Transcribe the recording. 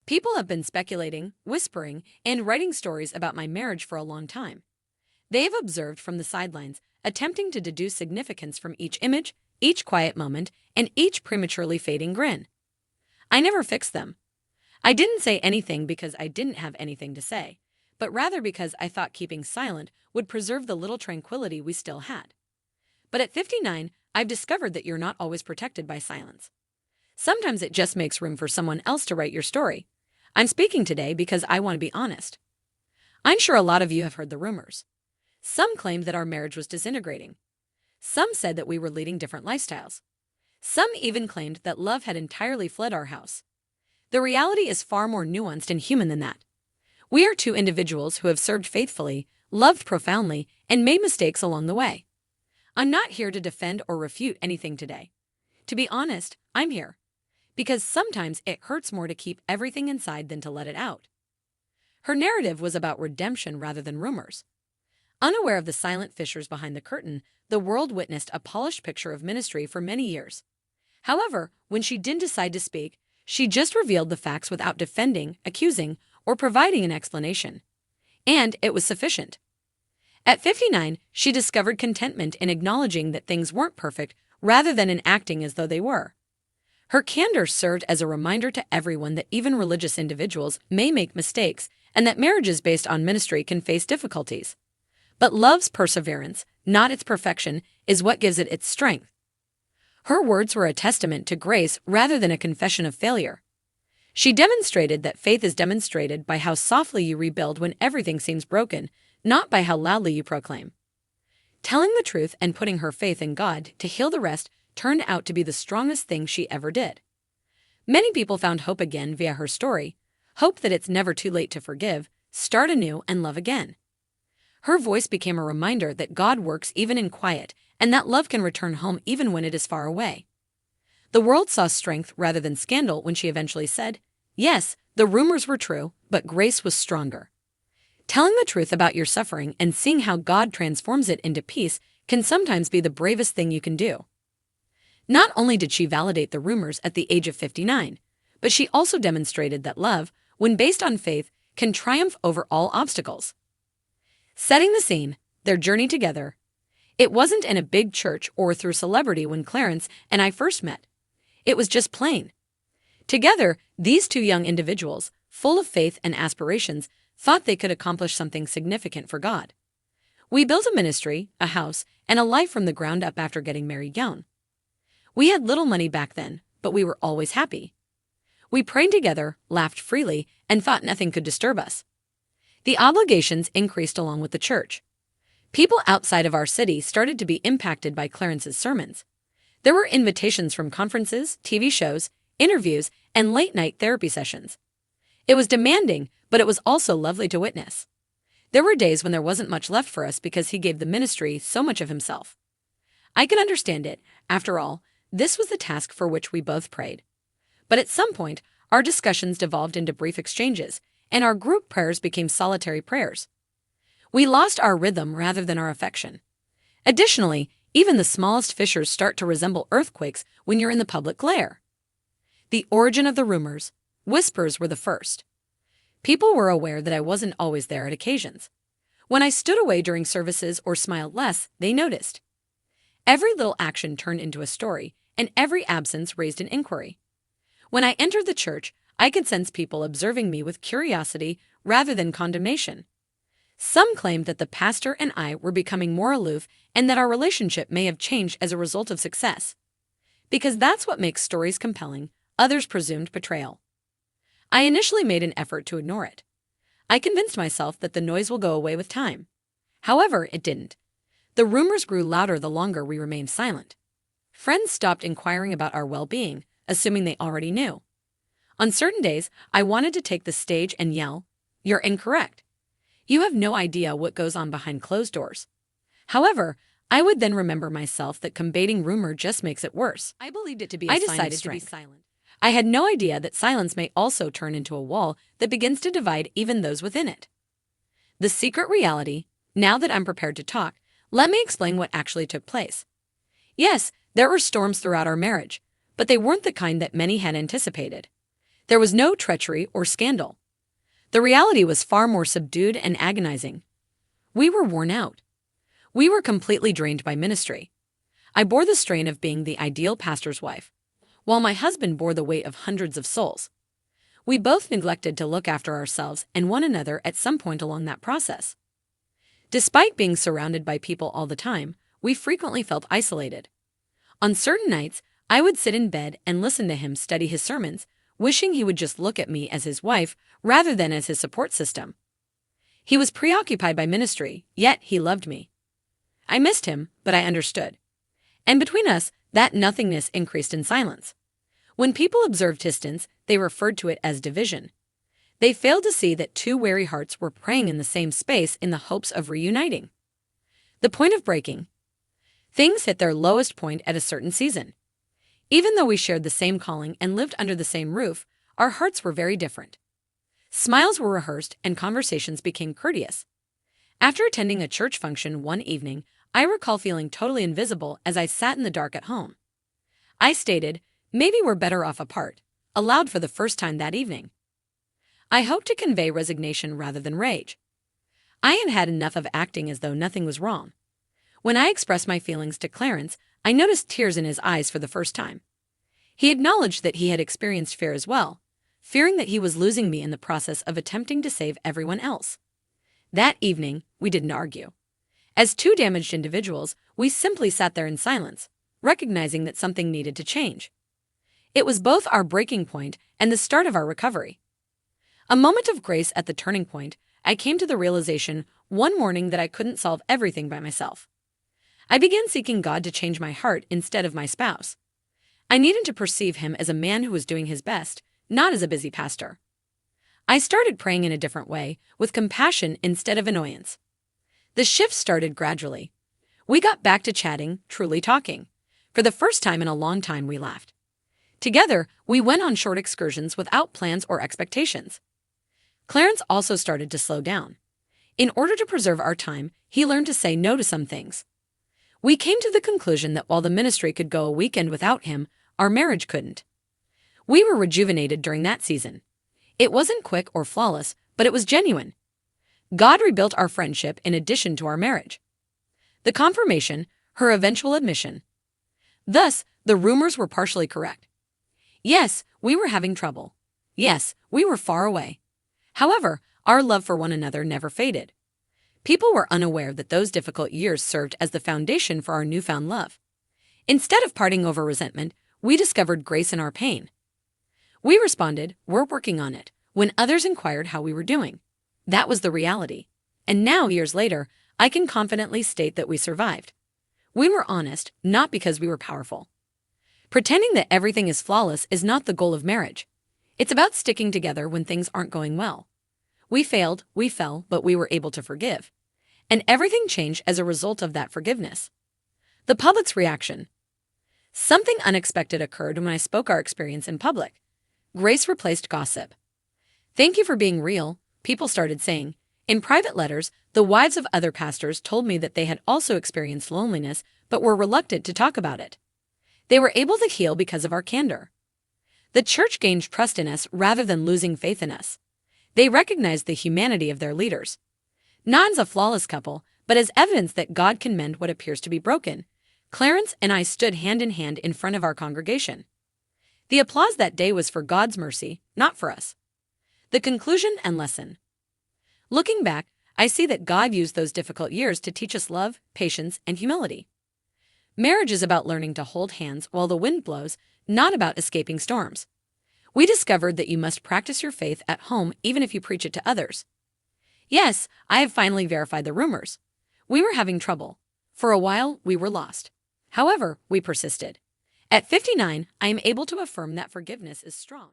People have been speculating, whispering, and writing stories about my marriage for a long time. They have observed from the sidelines, attempting to deduce significance from each image, each quiet moment, and each prematurely fading grin. I never fixed them. I didn't say anything because I didn't have anything to say, but rather because I thought keeping silent would preserve the little tranquility we still had. But at 59, I've discovered that you're not always protected by silence. Sometimes it just makes room for someone else to write your story. I'm speaking today because I want to be honest. I'm sure a lot of you have heard the rumors. Some claimed that our marriage was disintegrating. Some said that we were leading different lifestyles. Some even claimed that love had entirely fled our house. The reality is far more nuanced and human than that. We are two individuals who have served faithfully, loved profoundly, and made mistakes along the way. I'm not here to defend or refute anything today. To be honest, I'm here because sometimes it hurts more to keep everything inside than to let it out. Her narrative was about redemption rather than rumors. Unaware of the silent fissures behind the curtain, the world witnessed a polished picture of ministry for many years. However, when she didn't decide to speak, she just revealed the facts without defending, accusing, or providing an explanation. And it was sufficient. At 59, she discovered contentment in acknowledging that things weren't perfect rather than in acting as though they were. Her candor served as a reminder to everyone that even religious individuals may make mistakes and that marriages based on ministry can face difficulties. But love's perseverance, not its perfection, is what gives it its strength. Her words were a testament to grace rather than a confession of failure. She demonstrated that faith is demonstrated by how softly you rebuild when everything seems broken, not by how loudly you proclaim. Telling the truth and putting her faith in God to heal the rest turned out to be the strongest thing she ever did. Many people found hope again via her story, hope that it's never too late to forgive, start anew, and love again. Her voice became a reminder that God works even in quiet and that love can return home even when it is far away. The world saw strength rather than scandal when she eventually said, "Yes, the rumors were true, but grace was stronger." Telling the truth about your suffering and seeing how God transforms it into peace can sometimes be the bravest thing you can do. Not only did she validate the rumors at the age of 59, but she also demonstrated that love, when based on faith, can triumph over all obstacles. Setting the scene, their journey together. It wasn't in a big church or through celebrity when Clarence and I first met. It was just plain. Together, these two young individuals, full of faith and aspirations, thought they could accomplish something significant for God. We built a ministry, a house, and a life from the ground up after getting married young. We had little money back then, but we were always happy. We prayed together, laughed freely, and thought nothing could disturb us. The obligations increased along with the church. People outside of our city started to be impacted by Clarence's sermons. There were invitations from conferences, TV shows, interviews, and late-night therapy sessions. It was demanding, but it was also lovely to witness. There were days when there wasn't much left for us because he gave the ministry so much of himself. I can understand it. After all, this was the task for which we both prayed. But at some point, our discussions devolved into brief exchanges, and our group prayers became solitary prayers. We lost our rhythm rather than our affection. Additionally, even the smallest fissures start to resemble earthquakes when you're in the public glare. The origin of the rumors, whispers were the first. People were aware that I wasn't always there at occasions. When I stood away during services or smiled less, they noticed. Every little action turned into a story, and every absence raised an inquiry. When I entered the church, I could sense people observing me with curiosity rather than condemnation. Some claimed that the pastor and I were becoming more aloof and that our relationship may have changed as a result of success. Because that's what makes stories compelling, others presumed betrayal. I initially made an effort to ignore it. I convinced myself that the noise will go away with time. However, it didn't. The rumors grew louder the longer we remained silent. Friends stopped inquiring about our well-being, assuming they already knew. On certain days, I wanted to take the stage and yell, "You're incorrect. You have no idea what goes on behind closed doors." However, I would then remember myself that combating rumor just makes it worse. I believed it to be a sign of strength. I decided to be silent. I had no idea that silence may also turn into a wall that begins to divide even those within it. The secret reality, now that I'm prepared to talk, let me explain what actually took place. Yes, there were storms throughout our marriage, but they weren't the kind that many had anticipated. There was no treachery or scandal. The reality was far more subdued and agonizing. We were worn out. We were completely drained by ministry. I bore the strain of being the ideal pastor's wife, while my husband bore the weight of hundreds of souls. We both neglected to look after ourselves and one another at some point along that process. Despite being surrounded by people all the time, we frequently felt isolated. On certain nights, I would sit in bed and listen to him study his sermons, wishing he would just look at me as his wife rather than as his support system. He was preoccupied by ministry, yet he loved me. I missed him, but I understood. And between us, that nothingness increased in silence. When people observed distance, they referred to it as division. They failed to see that two weary hearts were praying in the same space in the hopes of reuniting. The point of breaking. Things hit their lowest point at a certain season. Even though we shared the same calling and lived under the same roof, our hearts were very different. Smiles were rehearsed and conversations became courteous. After attending a church function one evening, I recall feeling totally invisible as I sat in the dark at home. I stated, "Maybe we're better off apart," aloud for the first time that evening. I hoped to convey resignation rather than rage. I had had enough of acting as though nothing was wrong. When I expressed my feelings to Clarence, I noticed tears in his eyes for the first time. He acknowledged that he had experienced fear as well, fearing that he was losing me in the process of attempting to save everyone else. That evening, we didn't argue. As two damaged individuals, we simply sat there in silence, recognizing that something needed to change. It was both our breaking point and the start of our recovery. A moment of grace at the turning point, I came to the realization one morning that I couldn't solve everything by myself. I began seeking God to change my heart instead of my spouse. I needed to perceive him as a man who was doing his best, not as a busy pastor. I started praying in a different way, with compassion instead of annoyance. The shift started gradually. We got back to chatting, truly talking. For the first time in a long time, we laughed. Together, we went on short excursions without plans or expectations. Clarence also started to slow down. In order to preserve our time, he learned to say no to some things. We came to the conclusion that while the ministry could go a weekend without him, our marriage couldn't. We were rejuvenated during that season. It wasn't quick or flawless, but it was genuine. God rebuilt our friendship in addition to our marriage. The confirmation, her eventual admission. Thus, the rumors were partially correct. Yes, we were having trouble. Yes, we were far away. However, our love for one another never faded. People were unaware that those difficult years served as the foundation for our newfound love. Instead of parting over resentment, we discovered grace in our pain. We responded, "We're working on it," when others inquired how we were doing. That was the reality. And now, years later, I can confidently state that we survived. We were honest, not because we were powerful. Pretending that everything is flawless is not the goal of marriage. It's about sticking together when things aren't going well. We failed, we fell, but we were able to forgive. And everything changed as a result of that forgiveness. The public's reaction. Something unexpected occurred when I spoke our experience in public. Grace replaced gossip. "Thank you for being real," people started saying. In private letters, the wives of other pastors told me that they had also experienced loneliness but were reluctant to talk about it. They were able to heal because of our candor. The church gained trust in us rather than losing faith in us. They recognized the humanity of their leaders. Not as a flawless couple, but as evidence that God can mend what appears to be broken. Clarence and I stood hand in hand in front of our congregation. The applause that day was for God's mercy, not for us. The conclusion and lesson. Looking back, I see that God used those difficult years to teach us love, patience, and humility. Marriage is about learning to hold hands while the wind blows, not about escaping storms. We discovered that you must practice your faith at home even if you preach it to others. Yes, I have finally verified the rumors. We were having trouble. For a while, we were lost. However, we persisted. At 59, I am able to affirm that forgiveness is strong.